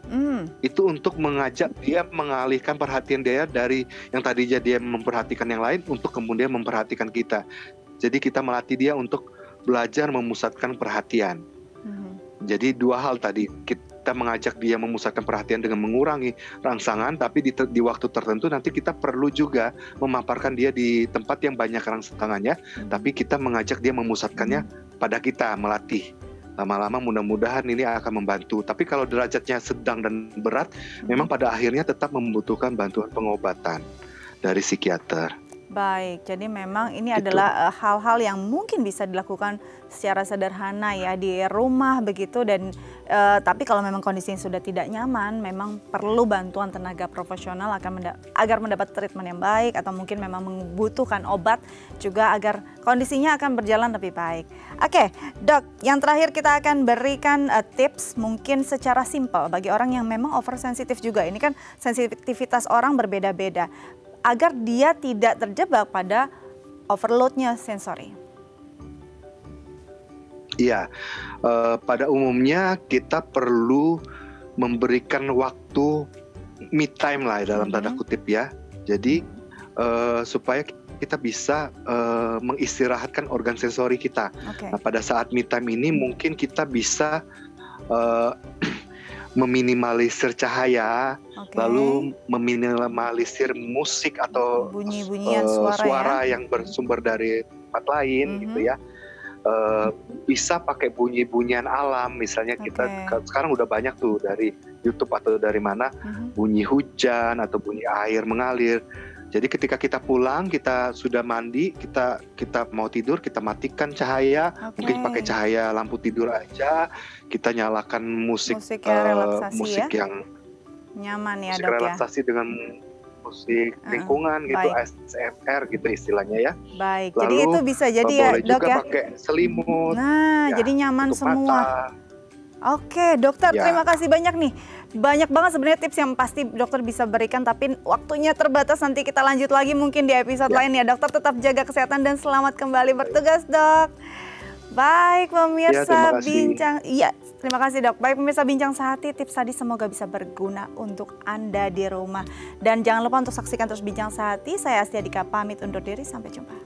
Itu untuk mengajak dia mengalihkan perhatian dia dari yang tadinya dia memperhatikan yang lain untuk kemudian memperhatikan kita. Jadi kita melatih dia untuk belajar memusatkan perhatian. Jadi dua hal tadi, kita mengajak dia memusatkan perhatian dengan mengurangi rangsangan, tapi di waktu tertentu nanti kita perlu juga memaparkan dia di tempat yang banyak rangsangannya, tapi kita mengajak dia memusatkannya pada kita, melatih. Lama-lama mudah-mudahan ini akan membantu. Tapi kalau derajatnya sedang dan berat, memang pada akhirnya tetap membutuhkan bantuan pengobatan dari psikiater. Baik, jadi memang ini adalah hal-hal yang mungkin bisa dilakukan secara sederhana ya di rumah begitu, dan tapi kalau memang kondisinya sudah tidak nyaman, memang perlu bantuan tenaga profesional agar mendapat treatment yang baik, atau mungkin memang membutuhkan obat juga agar kondisinya akan berjalan lebih baik. Oke, Dok, yang terakhir kita akan berikan tips mungkin secara simpel bagi orang yang memang oversensitif juga. Ini kan sensitivitas orang berbeda-beda, agar dia tidak terjebak pada overloadnya sensori. Iya, pada umumnya kita perlu memberikan waktu me time lah dalam tanda kutip ya. Jadi supaya kita bisa mengistirahatkan organ sensori kita. Nah, pada saat me time ini mungkin kita bisa meminimalisir cahaya, lalu meminimalisir musik atau bunyi-bunyian suara yang bersumber dari tempat lain gitu ya. Bisa pakai bunyi-bunyian alam, misalnya kita sekarang udah banyak tuh dari YouTube atau dari mana, bunyi hujan atau bunyi air mengalir. Jadi ketika kita pulang, kita sudah mandi, kita mau tidur, kita matikan cahaya, mungkin pakai cahaya lampu tidur aja, kita nyalakan musik yang nyaman ya, musik Dok, relaksasi ya? Dengan musik lingkungan gitu, ASMR gitu istilahnya ya. Baik, lalu jadi itu bisa jadi ya, Dok, juga ya? pakai selimut. Nah, ya, jadi nyaman semua. Mata. Oke, dokter, terima kasih banyak nih. Banyak banget sebenarnya tips yang pasti dokter bisa berikan, tapi waktunya terbatas. Nanti kita lanjut lagi mungkin di episode lain ya. Dokter tetap jaga kesehatan dan selamat kembali bertugas, Dok. Baik, pemirsa bincang. Iya, terima kasih, Dok. Baik, pemirsa bincang sehati, tips tadi semoga bisa berguna untuk Anda di rumah. Dan jangan lupa untuk saksikan terus bincang sehati. Saya Astia Dika pamit undur diri, sampai jumpa.